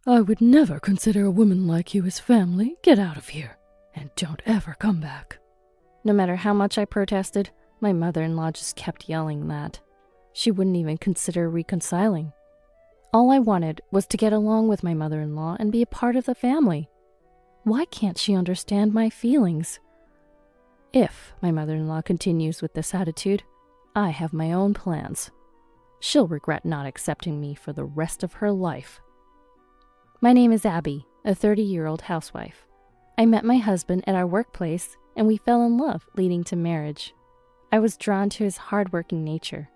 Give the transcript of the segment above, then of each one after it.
I would never consider a woman like you as family. Get out of here, and don't ever come back. No matter how much I protested, my mother-in-law just kept yelling that. She wouldn't even consider reconciling. All I wanted was to get along with my mother-in-law and be a part of the family. Why can't she understand my feelings? If my mother-in-law continues with this attitude, I have my own plans. She'll regret not accepting me for the rest of her life. My name is Abby, a 30-year-old housewife. I met my husband at our workplace, and we fell in love, leading to marriage. I was drawn to his hard-working nature.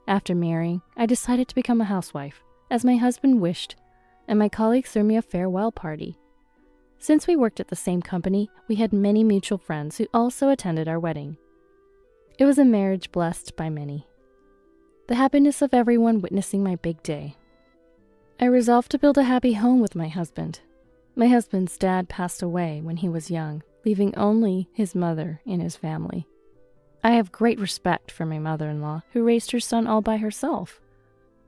After marrying, I decided to become a housewife, as my husband wished, and my colleagues threw me a farewell party. Since we worked at the same company, we had many mutual friends who also attended our wedding. It was a marriage blessed by many. The happiness of everyone witnessing my big day. I resolved to build a happy home with my husband. My husband's dad passed away when he was young, leaving only his mother in his family. I have great respect for my mother-in-law, who raised her son all by herself.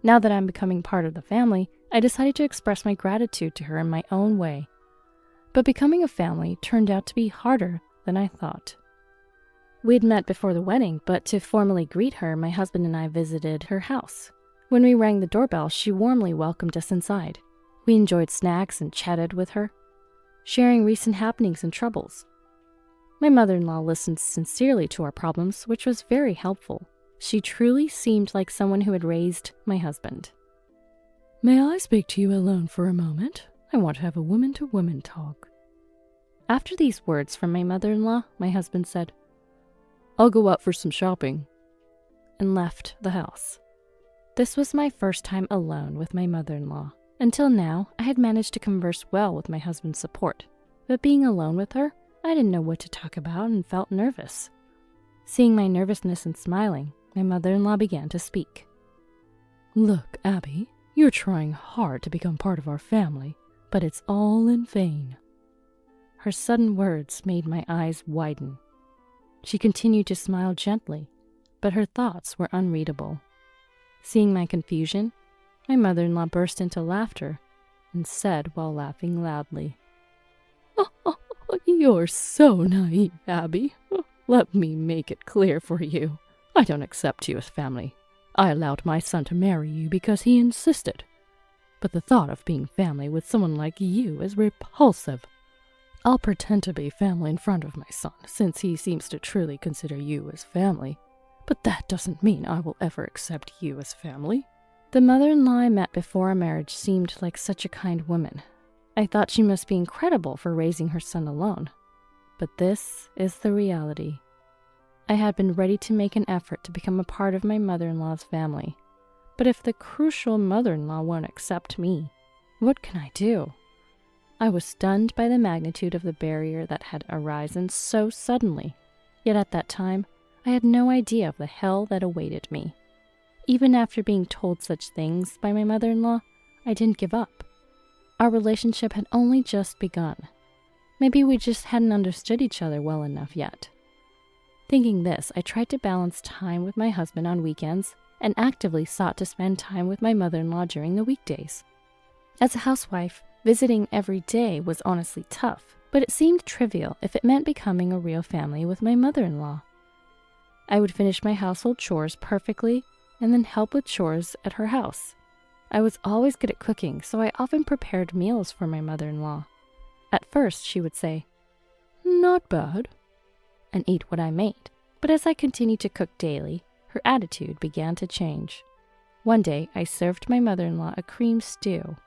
Now that I'm becoming part of the family, I decided to express my gratitude to her in my own way. But becoming a family turned out to be harder than I thought. We'd met before the wedding, but to formally greet her, my husband and I visited her house. When we rang the doorbell, she warmly welcomed us inside. We enjoyed snacks and chatted with her, sharing recent happenings and troubles. My mother-in-law listened sincerely to our problems, which was very helpful. She truly seemed like someone who had raised my husband. May I speak to you alone for a moment? I want to have a woman-to-woman talk. After these words from my mother-in-law, my husband said, I'll go out for some shopping, and left the house. This was my first time alone with my mother-in-law. Until now, I had managed to converse well with my husband's support, but being alone with her, I didn't know what to talk about and felt nervous. Seeing my nervousness and smiling, my mother-in-law began to speak. Look, Abby, you're trying hard to become part of our family, but it's all in vain. Her sudden words made my eyes widen. She continued to smile gently, but her thoughts were unreadable. Seeing my confusion, my mother-in-law burst into laughter and said while laughing loudly, Oh, you're so naive, Abby. Let me make it clear for you. I don't accept you as family. I allowed my son to marry you because he insisted. But the thought of being family with someone like you is repulsive. I'll pretend to be family in front of my son, since he seems to truly consider you as family. But that doesn't mean I will ever accept you as family. The mother-in-law I met before our marriage seemed like such a kind woman. I thought she must be incredible for raising her son alone. But this is the reality. I had been ready to make an effort to become a part of my mother-in-law's family. But if the crucial mother-in-law won't accept me, what can I do? I was stunned by the magnitude of the barrier that had arisen so suddenly. Yet at that time, I had no idea of the hell that awaited me. Even after being told such things by my mother-in-law, I didn't give up. Our relationship had only just begun. Maybe we just hadn't understood each other well enough yet. Thinking this, I tried to balance time with my husband on weekends and actively sought to spend time with my mother-in-law during the weekdays. As a housewife, visiting every day was honestly tough, but it seemed trivial if it meant becoming a real family with my mother-in-law. I would finish my household chores perfectly and then help with chores at her house. I was always good at cooking, so I often prepared meals for my mother-in-law. At first, she would say, "Not bad," and eat what I made. But as I continued to cook daily, her attitude began to change. One day, I served my mother-in-law a cream stew.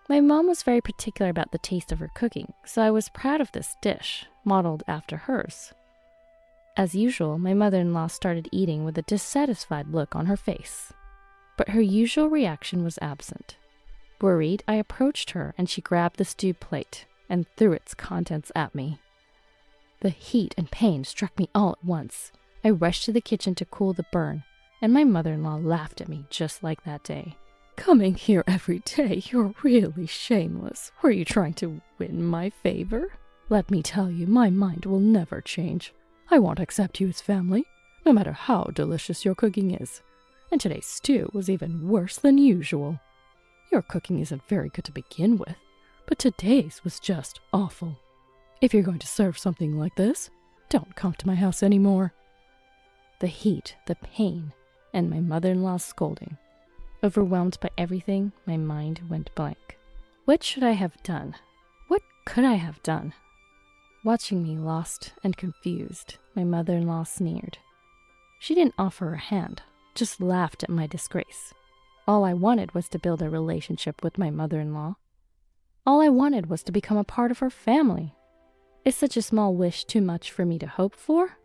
My mom was very particular about the taste of her cooking, so I was proud of this dish, modeled after hers. As usual, my mother-in-law started eating with a dissatisfied look on her face. But her usual reaction was absent. Worried, I approached her and she grabbed the stew plate and threw its contents at me. The heat and pain struck me all at once. I rushed to the kitchen to cool the burn, and my mother-in-law laughed at me just like that day. "Coming here every day, you're really shameless. Were you trying to win my favor? Let me tell you, my mind will never change. I won't accept you as family, no matter how delicious your cooking is. And today's stew was even worse than usual. Your cooking isn't very good to begin with, but today's was just awful. If you're going to serve something like this, don't come to my house anymore." The heat, the pain, and my mother-in-law's scolding. Overwhelmed by everything, my mind went blank. What should I have done? What could I have done? Watching me lost and confused, my mother-in-law sneered. She didn't offer a hand, just laughed at my disgrace. All I wanted was to build a relationship with my mother-in-law. All I wanted was to become a part of her family. Is such a small wish too much for me to hope for?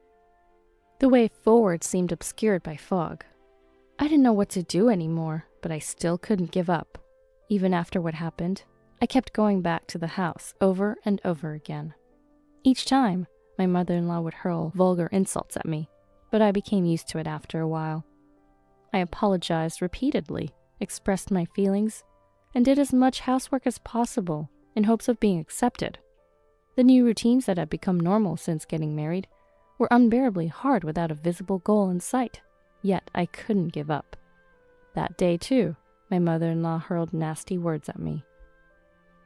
The way forward seemed obscured by fog. I didn't know what to do anymore, but I still couldn't give up. Even after what happened, I kept going back to the house over and over again. Each time, my mother-in-law would hurl vulgar insults at me, but I became used to it after a while. I apologized repeatedly, expressed my feelings, and did as much housework as possible in hopes of being accepted. The new routines that had become normal since getting married were unbearably hard without a visible goal in sight, yet I couldn't give up. That day, too, my mother-in-law hurled nasty words at me.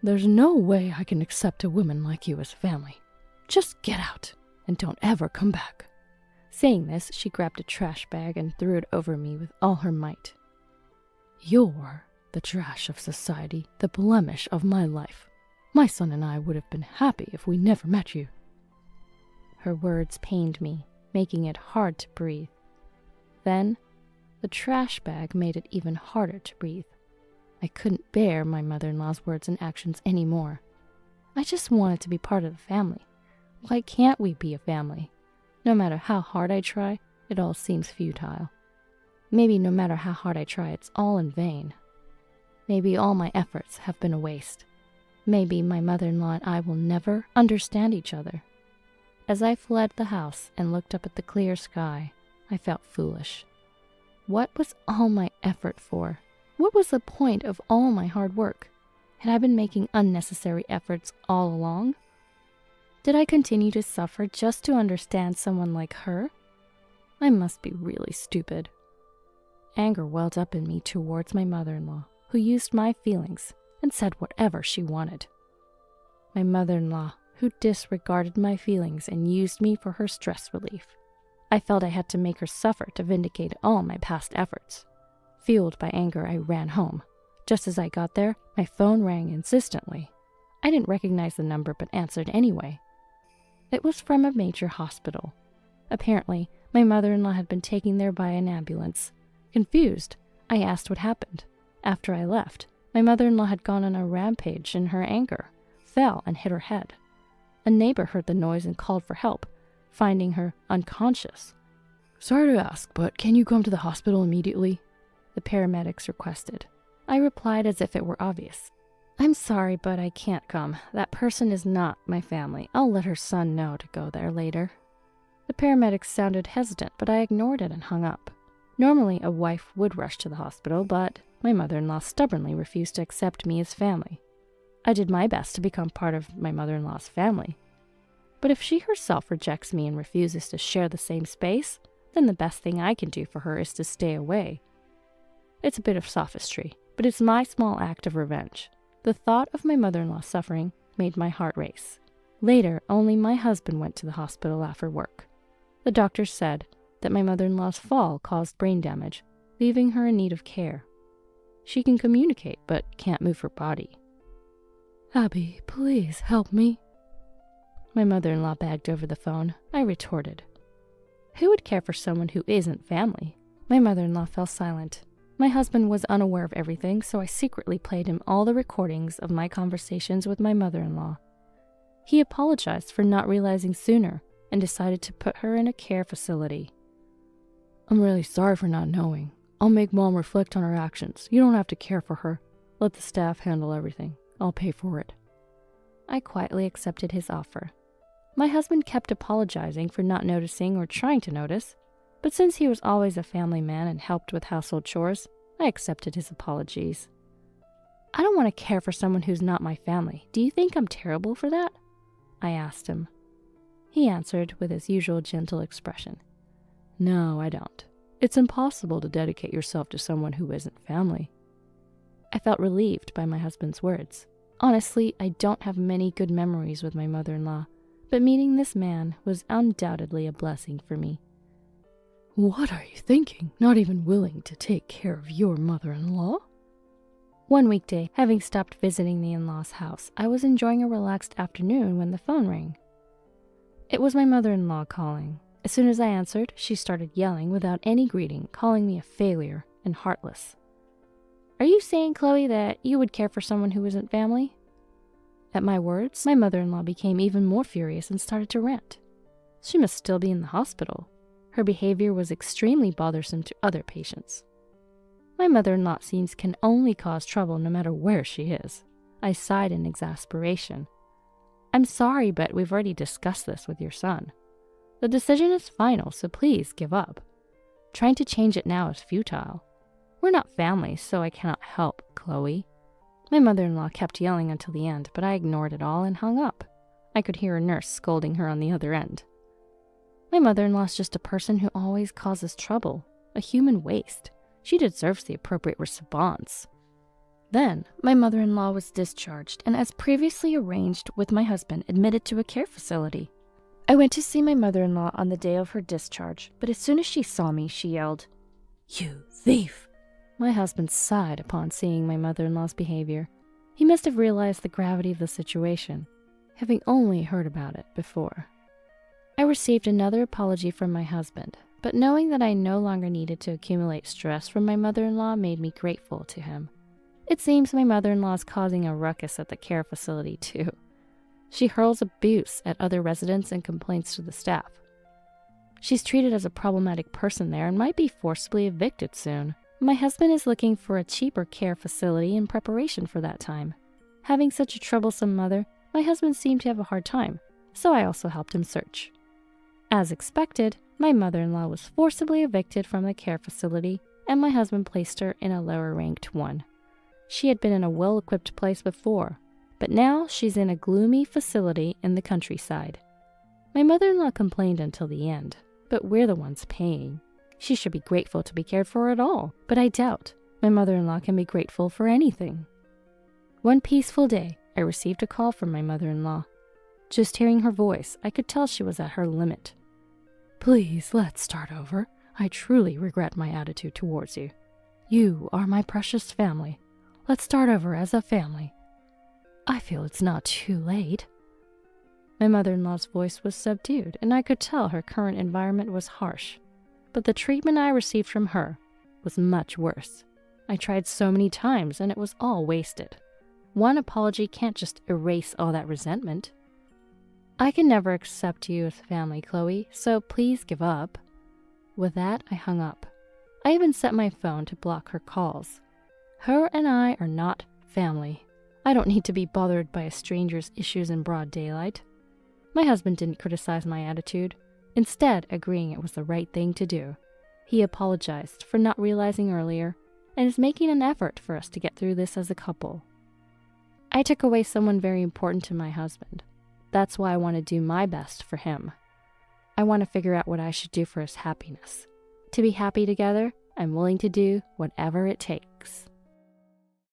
"There's no way I can accept a woman like you as family. Just get out, and don't ever come back." Saying this, she grabbed a trash bag and threw it over me with all her might. "You're the trash of society, the blemish of my life. My son and I would have been happy if we never met you." Her words pained me, making it hard to breathe. Then, the trash bag made it even harder to breathe. I couldn't bear my mother-in-law's words and actions anymore. I just wanted to be part of the family. Why can't we be a family? No matter how hard I try, it all seems futile. Maybe no matter how hard I try, it's all in vain. Maybe all my efforts have been a waste. Maybe my mother-in-law and I will never understand each other. As I fled the house and looked up at the clear sky, I felt foolish. What was all my effort for? What was the point of all my hard work? Had I been making unnecessary efforts all along? Did I continue to suffer just to understand someone like her? I must be really stupid. Anger welled up in me towards my mother-in-law, who used my feelings and said whatever she wanted. My mother-in-law, who disregarded my feelings and used me for her stress relief. I felt I had to make her suffer to vindicate all my past efforts. Fueled by anger, I ran home. Just as I got there, my phone rang insistently. I didn't recognize the number but answered anyway. It was from a major hospital. Apparently, my mother-in-law had been taken there by an ambulance. Confused, I asked what happened. After I left, my mother-in-law had gone on a rampage in her anger, fell and hit her head. A neighbor heard the noise and called for help, finding her unconscious. "Sorry to ask, but can you come to the hospital immediately?" the paramedics requested. I replied as if it were obvious. "I'm sorry, but I can't come. That person is not my family. I'll let her son know to go there later." The paramedics sounded hesitant, but I ignored it and hung up. Normally, a wife would rush to the hospital, but my mother-in-law stubbornly refused to accept me as family. I did my best to become part of my mother-in-law's family. But if she herself rejects me and refuses to share the same space, then the best thing I can do for her is to stay away. It's a bit of sophistry, but it's my small act of revenge. The thought of my mother-in-law suffering made my heart race. Later, only my husband went to the hospital after work. The doctor said that my mother-in-law's fall caused brain damage, leaving her in need of care. She can communicate, but can't move her body. "Abby, please help me," my mother-in-law begged over the phone. I retorted, "Who would care for someone who isn't family?" My mother-in-law fell silent. My husband was unaware of everything, so I secretly played him all the recordings of my conversations with my mother-in-law. He apologized for not realizing sooner and decided to put her in a care facility. "I'm really sorry for not knowing. I'll make Mom reflect on her actions. You don't have to care for her. Let the staff handle everything. I'll pay for it." I quietly accepted his offer. My husband kept apologizing for not noticing or trying to notice, but since he was always a family man and helped with household chores, I accepted his apologies. "I don't want to care for someone who's not my family. Do you think I'm terrible for that?" I asked him. He answered with his usual gentle expression. "No, I don't. It's impossible to dedicate yourself to someone who isn't family." I felt relieved by my husband's words. Honestly, I don't have many good memories with my mother-in-law, but meeting this man was undoubtedly a blessing for me. What are you thinking? Not even willing to take care of your mother-in-law? One weekday, having stopped visiting the in-laws' house, I was enjoying a relaxed afternoon when the phone rang. It was my mother-in-law calling. As soon as I answered, she started yelling without any greeting, calling me a failure and heartless. Are you saying, Chloe, that you would care for someone who isn't family? At my words, my mother-in-law became even more furious and started to rant. She must still be in the hospital. Her behavior was extremely bothersome to other patients. My mother-in-law seems can only cause trouble no matter where she is. I sighed in exasperation. I'm sorry, but we've already discussed this with your son. The decision is final, so please give up. Trying to change it now is futile. We're not family, so I cannot help, Chloe. My mother-in-law kept yelling until the end, but I ignored it all and hung up. I could hear a nurse scolding her on the other end. My mother-in-law is just a person who always causes trouble, a human waste. She deserves the appropriate response. Then, my mother-in-law was discharged and, as previously arranged with my husband, admitted to a care facility. I went to see my mother-in-law on the day of her discharge, but as soon as she saw me, she yelled, "You thief!" My husband sighed upon seeing my mother-in-law's behavior. He must have realized the gravity of the situation, having only heard about it before. I received another apology from my husband, but knowing that I no longer needed to accumulate stress from my mother-in-law made me grateful to him. It seems my mother-in-law is causing a ruckus at the care facility too. She hurls abuse at other residents and complains to the staff. She's treated as a problematic person there and might be forcibly evicted soon. My husband is looking for a cheaper care facility in preparation for that time. Having such a troublesome mother, my husband seemed to have a hard time, so I also helped him search. As expected, my mother-in-law was forcibly evicted from the care facility, and my husband placed her in a lower-ranked one. She had been in a well-equipped place before, but now she's in a gloomy facility in the countryside. My mother-in-law complained until the end, but we're the ones paying. She should be grateful to be cared for at all, but I doubt my mother-in-law can be grateful for anything. One peaceful day, I received a call from my mother-in-law. Just hearing her voice, I could tell she was at her limit. Please, let's start over. I truly regret my attitude towards you. You are my precious family. Let's start over as a family. I feel it's not too late. My mother-in-law's voice was subdued, and I could tell her current environment was harsh. But the treatment I received from her was much worse. I tried so many times, and it was all wasted. One apology can't just erase all that resentment. I can never accept you as family, Chloe, so please give up. With that, I hung up. I even set my phone to block her calls. Her and I are not family. I don't need to be bothered by a stranger's issues in broad daylight. My husband didn't criticize my attitude, instead agreeing it was the right thing to do. He apologized for not realizing earlier and is making an effort for us to get through this as a couple. I took away someone very important to my husband. That's why I want to do my best for him. I want to figure out what I should do for his happiness. To be happy together, I'm willing to do whatever it takes.